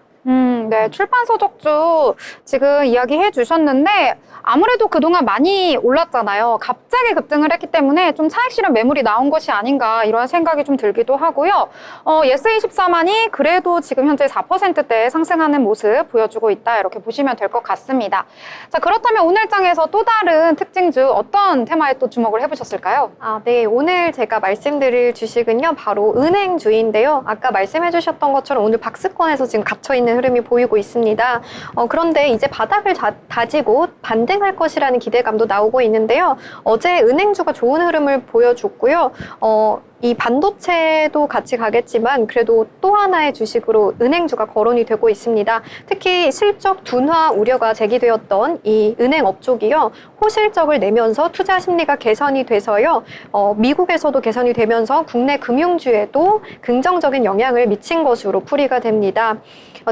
네, 출판 서적주 지금 이야기해 주셨는데 아무래도 그동안 많이 올랐잖아요. 갑자기 급등을 했기 때문에 좀 차익 실현 매물이 나온 것이 아닌가 이런 생각이 좀 들기도 하고요. 예스24만이 그래도 지금 현재 4%대 상승하는 모습 보여주고 있다 이렇게 보시면 될 것 같습니다. 자, 그렇다면 오늘 장에서 또 다른 특징주 어떤 테마에 또 주목을 해보셨을까요? 네. 오늘 제가 말씀드릴 주식은요, 바로 은행주인데요. 아까 말씀해 주셨던 것처럼 오늘 박스권에서 지금 갇혀있는 흐름이 보이고 있습니다. 그런데 이제 바닥을 다지고 반등할 것이라는 기대감도 나오고 있는데요. 어제 은행주가 좋은 흐름을 보여줬고요. 이 반도체도 같이 가겠지만 그래도 또 하나의 주식으로 은행주가 거론이 되고 있습니다. 특히 실적 둔화 우려가 제기되었던 이 은행 업종이요, 호실적을 내면서 투자 심리가 개선이 돼서요, 미국에서도 개선이 되면서 국내 금융주에도 긍정적인 영향을 미친 것으로 풀이가 됩니다.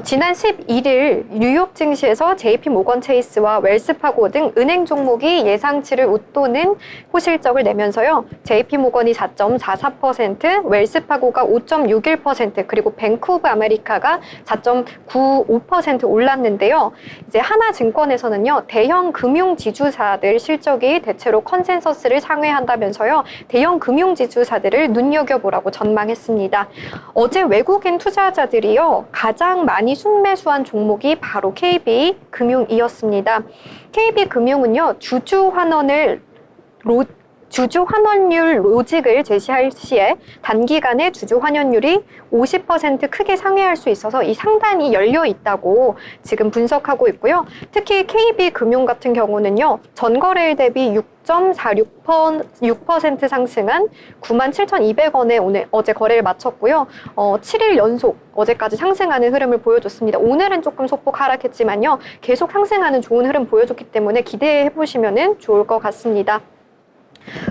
지난 11일 뉴욕 증시에서 JP 모건 체이스와 웰스파고 등 은행 종목이 예상치를 웃도는 호실적을 내면서요, JP 모건이 4.44%, 웰스파고가 5.61%, 그리고 뱅크 오브 아메리카가 4.95% 올랐는데요. 이제 하나증권에서는요, 대형 금융 지주사들 실적이 대체로 컨센서스를 상회한다면서요, 대형 금융 지주사들을 눈여겨보라고 전망했습니다. 어제 외국인 투자자들이요, 가장 많이 순매수한 종목이 바로 KB금융이었습니다. KB금융은요, 주주환원율 로직을 제시할 시에 단기간에 주주환원율이 50% 크게 상회할 수 있어서 이 상단이 열려 있다고 지금 분석하고 있고요. 특히 KB금융 같은 경우는요, 전거래일 대비 6.46% 상승한 97,200원에 어제 거래를 마쳤고요. 7일 연속 어제까지 상승하는 흐름을 보여줬습니다. 오늘은 조금 소폭 하락했지만요, 계속 상승하는 좋은 흐름 보여줬기 때문에 기대해 보시면 좋을 것 같습니다.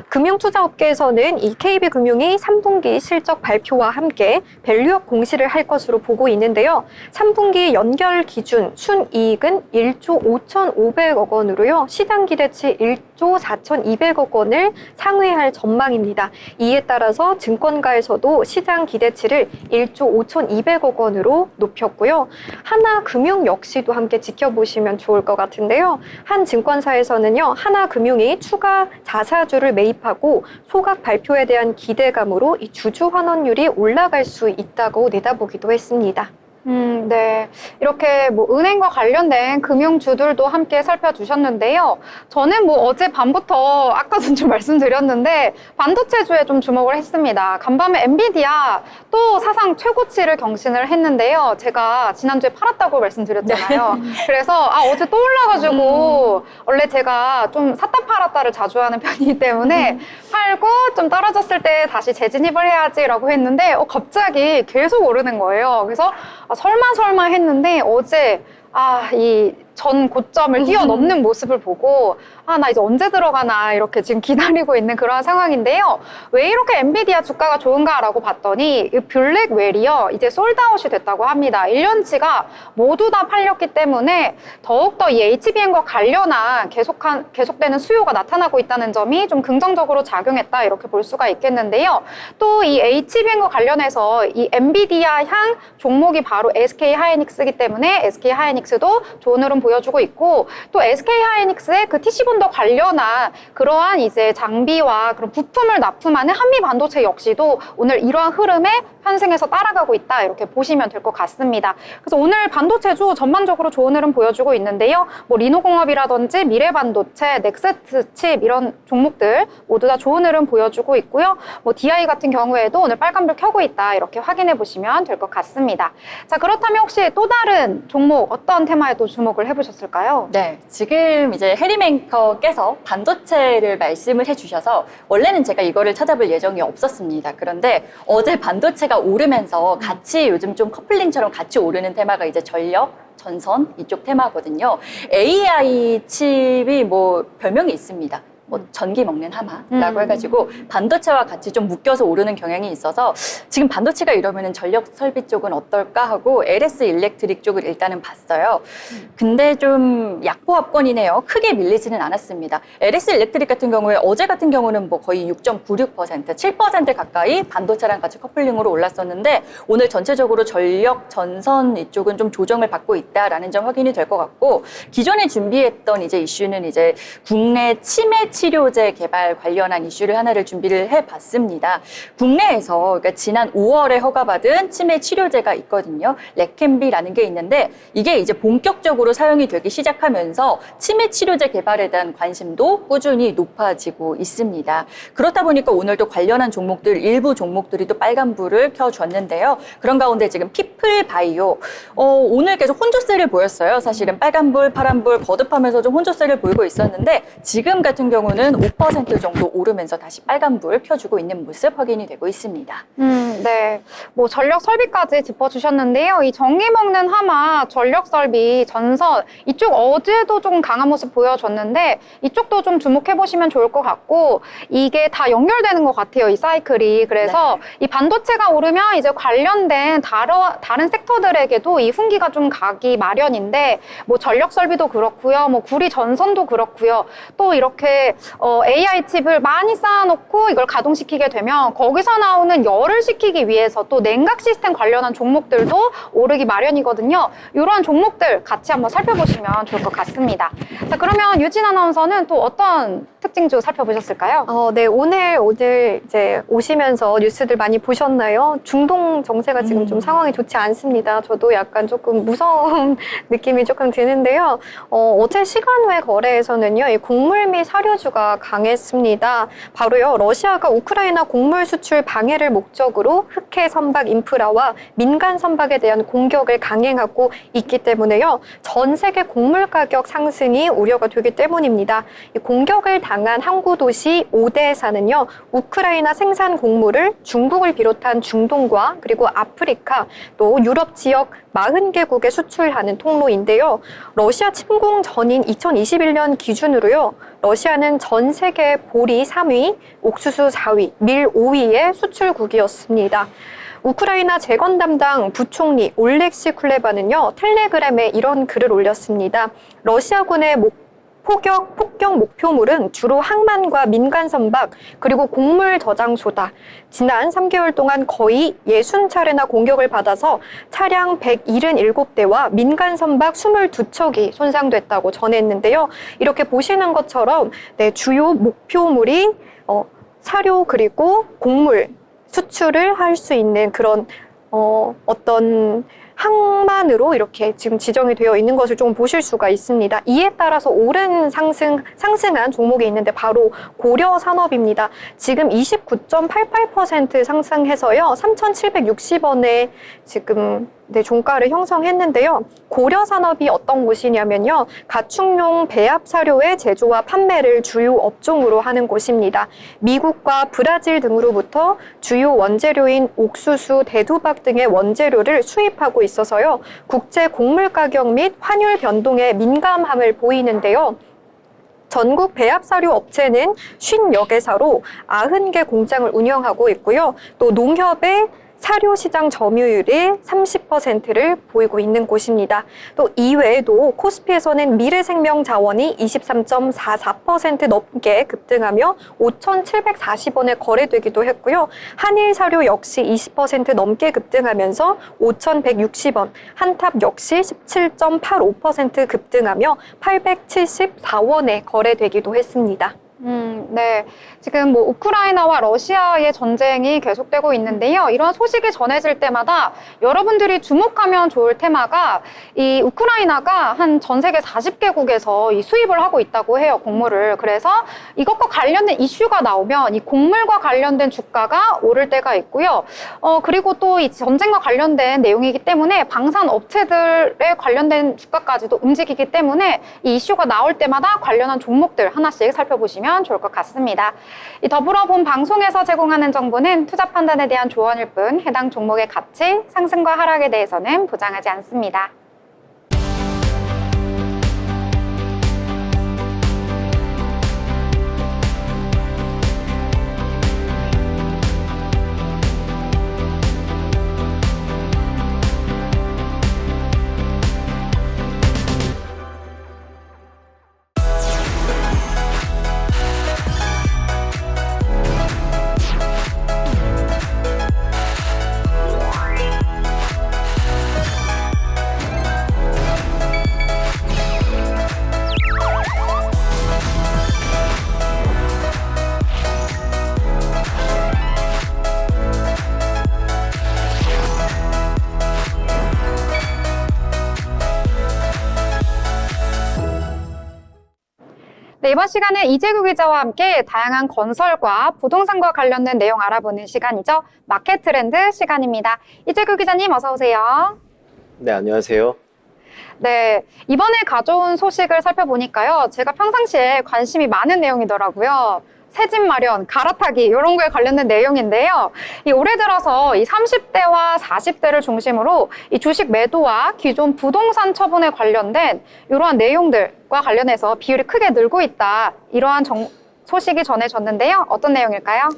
금융투자업계에서는 이 KB금융이 3분기 실적 발표와 함께 밸류업 공시를 할 것으로 보고 있는데요. 3분기 연결 기준 순이익은 1조 5,500억 원으로요, 시장 기대치 1조 4,200억 원을 상회할 전망입니다. 이에 따라서 증권가에서도 시장 기대치를 1조 5,200억 원으로 높였고요. 하나금융 역시도 함께 지켜보시면 좋을 것 같은데요. 한 증권사에서는요, 하나금융이 추가 자사주를 매입하고 소각 발표에 대한 기대감으로 이 주주 환원율이 올라갈 수 있다고 내다보기도 했습니다. 네. 이렇게 뭐 은행과 관련된 금융주들도 함께 살펴주셨는데요. 저는 뭐 어제 밤부터 아까도 좀 말씀드렸는데 반도체주에 좀 주목을 했습니다. 간밤에 엔비디아 또 사상 최고치를 경신을 했는데요. 제가 지난주에 팔았다고 말씀드렸잖아요. 그래서 어제 또 올라가지고 원래 제가 좀 샀다 팔았다를 자주 하는 편이기 때문에 팔고 좀 떨어졌을 때 다시 재진입을 해야지라고 했는데 갑자기 계속 오르는 거예요. 그래서 설마 했는데 어제 이 전 고점을 뛰어넘는 모습을 보고 나 이제 언제 들어가나 이렇게 지금 기다리고 있는 그런 상황인데요. 왜 이렇게 엔비디아 주가가 좋은가라고 봤더니 이 블랙웰이요, 이제 솔드아웃이 됐다고 합니다. 1년치가 모두 다 팔렸기 때문에 더욱더 이 HBM과 관련한 계속되는 수요가 나타나고 있다는 점이 좀 긍정적으로 작용했다 이렇게 볼 수가 있겠는데요. 또 이 HBM과 관련해서 이 엔비디아 향 종목이 바로 SK 하이닉스이기 때문에 SK 하이닉스 하이닉스도 좋은 흐름 보여주고 있고 또 SK 하이닉스의 그 TC본더 관련한 그러한 이제 장비와 그런 부품을 납품하는 한미 반도체 역시도 오늘 이러한 흐름에 편승해서 따라가고 있다 이렇게 보시면 될 것 같습니다. 그래서 오늘 반도체주 전반적으로 좋은 흐름 보여주고 있는데요. 뭐 리노공업이라든지 미래반도체, 넥스트칩 이런 종목들 모두 다 좋은 흐름 보여주고 있고요. 뭐 DI 같은 경우에도 오늘 빨간불 켜고 있다 이렇게 확인해 보시면 될 것 같습니다. 자, 그렇다면 혹시 또 다른 종목 어떤 테마에도 주목을 해보셨을까요? 네, 지금 이제 해리메이커께서 반도체를 말씀을 해주셔서 원래는 제가 이거를 찾아볼 예정이 없었습니다. 그런데 어제 반도체가 오르면서 같이 요즘 좀 커플링처럼 같이 오르는 테마가 이제 전력, 전선 이쪽 테마거든요. AI 칩이 뭐 별명이 있습니다. 뭐 전기 먹는 하마라고 해가지고 반도체와 같이 좀 묶여서 오르는 경향이 있어서 지금 반도체가 이러면은 전력 설비 쪽은 어떨까 하고 LS 일렉트릭 쪽을 일단은 봤어요. 근데 좀 약보합권이네요. 크게 밀리지는 않았습니다. LS 일렉트릭 같은 경우에 어제 같은 경우는 뭐 거의 6.96%, 7% 가까이 반도체랑 같이 커플링으로 올랐었는데 오늘 전체적으로 전력, 전선 이쪽은 좀 조정을 받고 있다라는 점 확인이 될 것 같고 기존에 준비했던 이제 이슈는 이제 국내 치매 치료제 개발 관련한 이슈를 하나를 준비를 해봤습니다. 국내에서 그러니까 지난 5월에 허가받은 치매 치료제가 있거든요. 레캠비라는 게 있는데 이게 이제 본격적으로 사용이 되기 시작하면서 치매 치료제 개발에 대한 관심도 꾸준히 높아지고 있습니다. 그렇다 보니까 오늘도 관련한 종목들 일부 종목들이 또 빨간불을 켜줬는데요. 그런 가운데 지금 피플바이오 오늘 계속 혼조세를 보였어요. 사실은 빨간불, 파란불 거듭하면서 좀 혼조세를 보이고 있었는데 지금 같은 경우는 5% 정도 오르면서 다시 빨간불 켜주고 있는 모습 확인이 되고 있습니다. 네. 뭐 전력 설비까지 짚어주셨는데요. 이 전기 먹는 하마, 전력 설비, 전선 이쪽 어제도 조금 강한 모습 보여줬는데 이쪽도 좀 주목해 보시면 좋을 것 같고 이게 다 연결되는 것 같아요. 이 사이클이. 그래서 이 반도체가 오르면 이제 관련된 다른 섹터들에게도 이 훈기가 좀 가기 마련인데 뭐 전력 설비도 그렇고요. 뭐 구리 전선도 그렇고요. 또 이렇게 AI 칩을 많이 쌓아놓고 이걸 가동시키게 되면 거기서 나오는 열을 식히기 위해서 또 냉각 시스템 관련한 종목들도 오르기 마련이거든요. 이러한 종목들 같이 한번 살펴보시면 좋을 것 같습니다. 자, 그러면 유진 아나운서는 또 어떤 특징주 살펴보셨을까요? 네, 오늘 이제 오시면서 뉴스들 많이 보셨나요? 중동 정세가 지금 좀 상황이 좋지 않습니다. 저도 약간 조금 무서운 느낌이 조금 드는데요. 어제 시간외 거래에서는요, 이 곡물 및 사료주가 강했습니다. 바로요, 러시아가 우크라이나 곡물 수출 방해를 목적으로 흑해 선박 인프라와 민간 선박에 대한 공격을 강행하고 있기 때문에요, 전 세계 곡물 가격 상승이 우려가 되기 때문입니다. 이 공격을 당한 항구 도시 오데사는요, 우크라이나 생산 곡물을 중국을 비롯한 중동과 그리고 아프리카 또 유럽 지역 40개국에 수출하는 통로인데요. 러시아 침공 전인 2021년 기준으로요, 러시아는 전 세계 보리 3위, 옥수수 4위, 밀 5위의 수출국이었습니다. 우크라이나 재건 담당 부총리 올렉시 쿨레바는요, 텔레그램에 이런 글을 올렸습니다. 러시아군의 폭격 목표물은 주로 항만과 민간 선박 그리고 곡물 저장소다. 지난 3개월 동안 거의 60차례나 공격을 받아서 차량 177대와 민간 선박 22척이 손상됐다고 전했는데요. 이렇게 보시는 것처럼 주요 목표물이 사료 그리고 곡물 수출을 할 수 있는 그런 어떤 항만으로 이렇게 지금 지정이 되어 있는 것을 좀 보실 수가 있습니다. 이에 따라서 오른 상승한 종목이 있는데 바로 고려 산업입니다. 지금 29.88% 상승해서요, 3,760원에 지금 종가를 형성했는데요. 고려 산업이 어떤 곳이냐면요, 가축용 배합 사료의 제조와 판매를 주요 업종으로 하는 곳입니다. 미국과 브라질 등으로부터 주요 원재료인 옥수수, 대두박 등의 원재료를 수입하고 있어서요, 국제 곡물 가격 및 환율 변동에 민감함을 보이는데요. 전국 배합사료 업체는 50여 개사로 90개 공장을 운영하고 있고요. 또 농협의 사료 시장 점유율이 30%를 보이고 있는 곳입니다. 또 이외에도 코스피에서는 미래생명자원이 23.44% 넘게 급등하며 5,740원에 거래되기도 했고요. 한일사료 역시 20% 넘게 급등하면서 5,160원, 한탑 역시 17.85% 급등하며 874원에 거래되기도 했습니다. 네. 지금 뭐 우크라이나와 러시아의 전쟁이 계속되고 있는데요. 이런 소식이 전해질 때마다 여러분들이 주목하면 좋을 테마가 이 우크라이나가 한 전 세계 40개국에서 이 수입을 하고 있다고 해요, 곡물을. 그래서 이것과 관련된 이슈가 나오면 이 곡물과 관련된 주가가 오를 때가 있고요. 그리고 또 이 전쟁과 관련된 내용이기 때문에 방산 업체들에 관련된 주가까지도 움직이기 때문에 이 이슈가 나올 때마다 관련한 종목들 하나씩 살펴보시면 좋을 것 같습니다. 이 더불어 본 방송에서 제공하는 정보는 투자 판단에 대한 조언일 뿐 해당 종목의 가치, 상승과 하락에 대해서는 보장하지 않습니다. 네, 이번 시간은 이재규 기자와 함께 다양한 건설과 부동산과 관련된 내용 알아보는 시간이죠. 마켓 트렌드 시간입니다. 이재규 기자님 어서 오세요. 네, 안녕하세요. 네, 이번에 가져온 소식을 살펴보니까요. 제가 평상시에 관심이 많은 내용이더라고요. 새집 마련, 갈아타기 이런 거에 관련된 내용인데요. 이 올해 들어서 이 30대와 40대를 중심으로 이 주식 매도와 기존 부동산 처분에 관련된 이러한 내용들과 관련해서 비율이 크게 늘고 있다. 이러한 소식이 전해졌는데요. 어떤 내용일까요?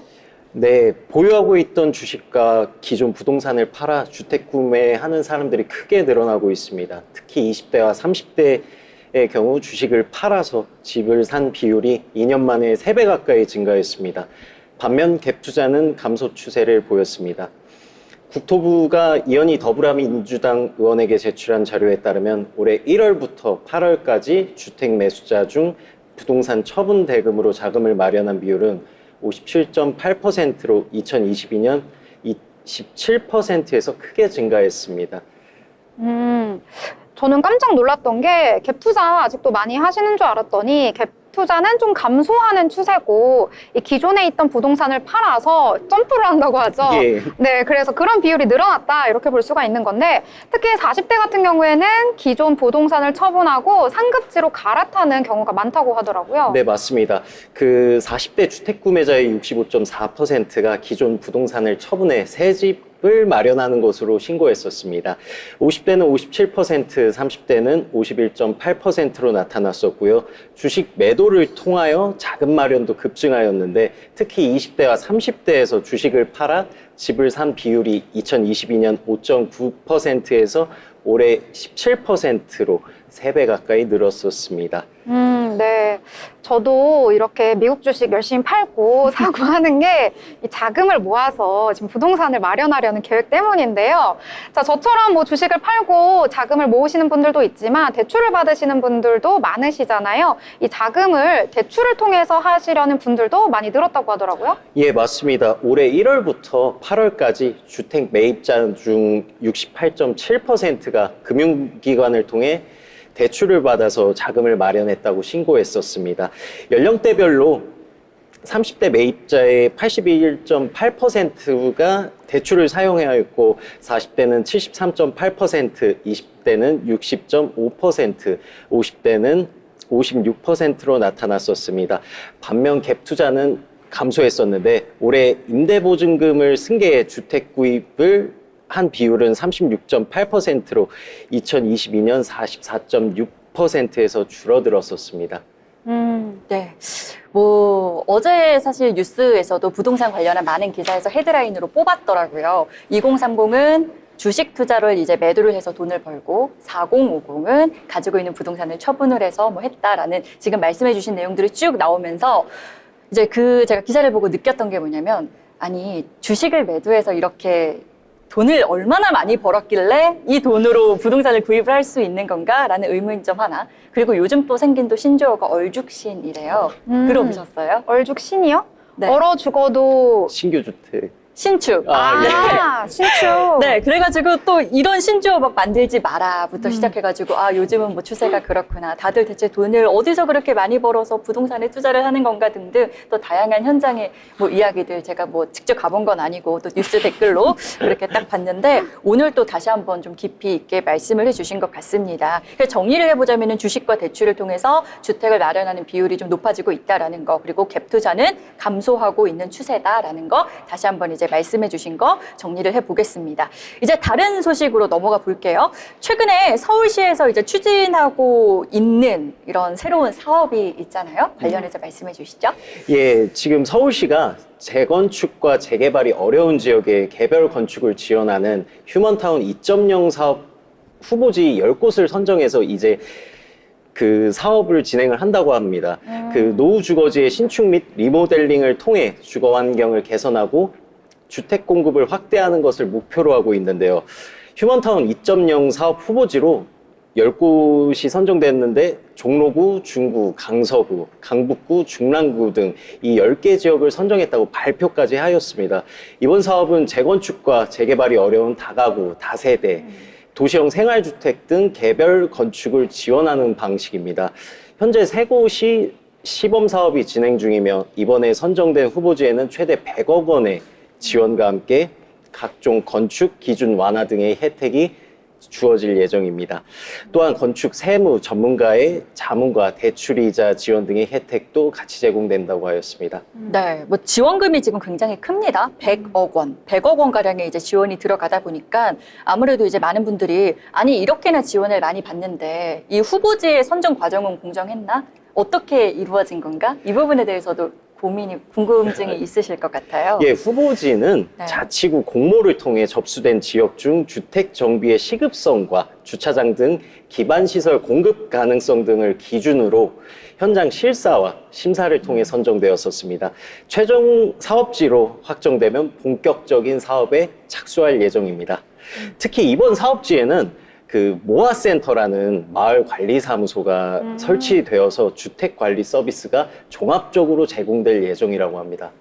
네, 보유하고 있던 주식과 기존 부동산을 팔아 주택 구매하는 사람들이 크게 늘어나고 있습니다. 특히 20대와 30대의 경우 주식을 팔아서 집을 산 비율이 2년 만에 3배 가까이 증가했습니다. 반면 갭 투자는 감소 추세를 보였습니다. 국토부가 이현희 더불어민주당 의원에게 제출한 자료에 따르면 올해 1월부터 8월까지 주택 매수자 중 부동산 처분 대금으로 자금을 마련한 비율은 57.8%로 2022년 27%에서 크게 증가했습니다. 저는 깜짝 놀랐던 게 갭 투자 아직도 많이 하시는 줄 알았더니 갭 투자는 좀 감소하는 추세고 이 기존에 있던 부동산을 팔아서 점프를 한다고 하죠. 예. 네, 그래서 그런 비율이 늘어났다 이렇게 볼 수가 있는 건데 특히 40대 같은 경우에는 기존 부동산을 처분하고 상급지로 갈아타는 경우가 많다고 하더라고요. 네, 맞습니다. 그 40대 주택 구매자의 65.4%가 기존 부동산을 처분해 새 집을 마련하는 것으로 신고했었습니다. 50대는 57%, 30대는 51.8%로 나타났었고요. 주식 매도를 통하여 자금 마련도 급증하였는데 특히 20대와 30대에서 주식을 팔아 집을 산 비율이 2022년 5.9%에서 올해 17%로 3배 가까이 늘었었습니다. 네. 저도 이렇게 미국 주식 열심히 팔고 사고 하는 게 이 자금을 모아서 지금 부동산을 마련하려는 계획 때문인데요. 자, 저처럼 뭐 주식을 팔고 자금을 모으시는 분들도 있지만 대출을 받으시는 분들도 많으시잖아요. 이 자금을 대출을 통해서 하시려는 분들도 많이 늘었다고 하더라고요. 예, 맞습니다. 올해 1월부터 8월까지 주택 매입자 중 68.7%가 금융기관을 통해 대출을 받아서 자금을 마련했다고 신고했었습니다. 연령대별로 30대 매입자의 81.8%가 대출을 사용하였고 40대는 73.8%, 20대는 60.5%, 50대는 56%로 나타났었습니다. 반면 갭 투자는 감소했었는데 올해 임대보증금을 승계해 주택 구입을 한 비율은 36.8%로 2022년 44.6%에서 줄어들었었습니다. 네. 뭐, 어제 사실 뉴스에서도 부동산 관련한 많은 기사에서 헤드라인으로 뽑았더라고요. 2030은 주식 투자를 이제 매도를 해서 돈을 벌고 4050은 가지고 있는 부동산을 처분을 해서 뭐 했다라는 지금 말씀해 주신 내용들이 쭉 나오면서 이제 제가 기사를 보고 느꼈던 게 뭐냐면 아니, 주식을 매도해서 이렇게 돈을 얼마나 많이 벌었길래 이 돈으로 부동산을 구입을 할 수 있는 건가라는 의문점 하나. 그리고 요즘 또 생긴 또 신조어가 얼죽신이래요. 들어보셨어요? 얼죽신이요? 네. 얼어 죽어도 신규 주택. 신축. 신축. 네, 그래가지고 또 이런 신조어 막 만들지 마라부터 시작해가지고 요즘은 뭐 추세가 그렇구나. 다들 대체 돈을 어디서 그렇게 많이 벌어서 부동산에 투자를 하는 건가 등등 또 다양한 현장의 뭐 이야기들 제가 뭐 직접 가본 건 아니고 또 뉴스 댓글로 그렇게 딱 봤는데 오늘 또 다시 한번 좀 깊이 있게 말씀을 해주신 것 같습니다. 그래서 정리를 해보자면은 주식과 대출을 통해서 주택을 마련하는 비율이 좀 높아지고 있다라는 거 그리고 갭 투자는 감소하고 있는 추세다라는 거 다시 한번 이제 말씀해 주신 거 정리를 해보겠습니다. 이제 다른 소식으로 넘어가 볼게요. 최근에 서울시에서 이제 추진하고 있는 이런 새로운 사업이 있잖아요. 관련해서 말씀해 주시죠. 예, 지금 서울시가 재건축과 재개발이 어려운 지역의 개별 건축을 지원하는 휴먼타운 2.0 사업 후보지 10곳을 선정해서 이제 그 사업을 진행을 한다고 합니다. 그 노후 주거지의 신축 및 리모델링을 통해 주거 환경을 개선하고 주택 공급을 확대하는 것을 목표로 하고 있는데요. 휴먼타운 2.0 사업 후보지로 10곳이 선정됐는데 종로구, 중구, 강서구, 강북구, 중랑구 등 이 10개 지역을 선정했다고 발표까지 하였습니다. 이번 사업은 재건축과 재개발이 어려운 다가구, 다세대, 도시형 생활주택 등 개별 건축을 지원하는 방식입니다. 현재 3곳이 시범 사업이 진행 중이며 이번에 선정된 후보지에는 최대 100억 원의 지원과 함께 각종 건축 기준 완화 등의 혜택이 주어질 예정입니다. 또한 건축 세무 전문가의 자문과 대출이자 지원 등의 혜택도 같이 제공된다고 하였습니다. 네, 뭐 지원금이 지금 굉장히 큽니다. 100억 원, 100억 원 가량의 이제 지원이 들어가다 보니까 아무래도 이제 많은 분들이 아니 이렇게나 지원을 많이 받는데 이 후보지의 선정 과정은 공정했나? 어떻게 이루어진 건가? 이 부분에 대해서도 궁금증이 있으실 것 같아요. 예, 후보지는 네. 자치구 공모를 통해 접수된 지역 중 주택 정비의 시급성과 주차장 등 기반 시설 공급 가능성 등을 기준으로 현장 실사와 심사를 통해 선정되었었습니다. 최종 사업지로 확정되면 본격적인 사업에 착수할 예정입니다. 특히 이번 사업지에는 그 모아센터라는 마을 관리 사무소가 설치되어서 주택 관리 서비스가 종합적으로 제공될 예정이라고 합니다.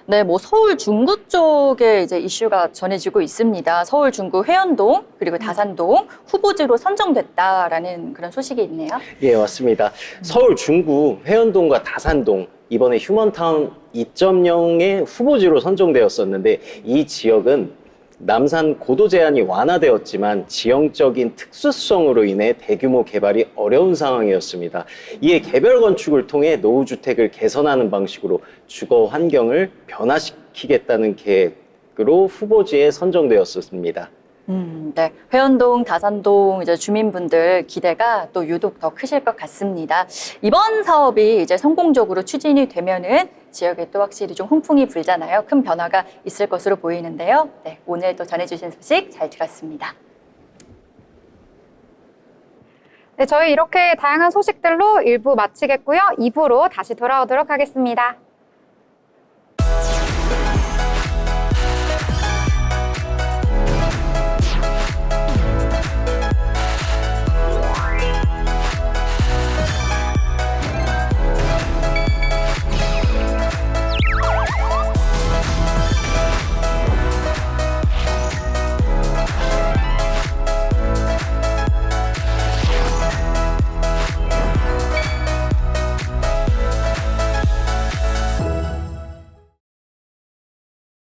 네, 뭐 서울 중구 쪽에 이제 이슈가 전해지고 있습니다. 서울 중구 회원동 그리고 다산동 후보지로 선정됐다라는 그런 소식이 있네요. 예, 맞습니다. 서울 중구 회원동과 다산동 이번에 휴먼타운 2.0의 후보지로 선정되었었는데 이 지역은 남산 고도 제한이 완화되었지만 지형적인 특수성으로 인해 대규모 개발이 어려운 상황이었습니다. 이에 개별 건축을 통해 노후주택을 개선하는 방식으로 주거 환경을 변화시키겠다는 계획으로 후보지에 선정되었습니다. 네. 회원동, 다산동 이제 주민분들 기대가 또 유독 더 크실 것 같습니다. 이번 사업이 이제 성공적으로 추진이 되면은 지역에 또 확실히 좀 훈풍이 불잖아요. 큰 변화가 있을 것으로 보이는데요. 네. 오늘 또 전해주신 소식 잘 들었습니다. 네, 저희 이렇게 다양한 소식들로 1부 마치겠고요. 2부로 다시 돌아오도록 하겠습니다.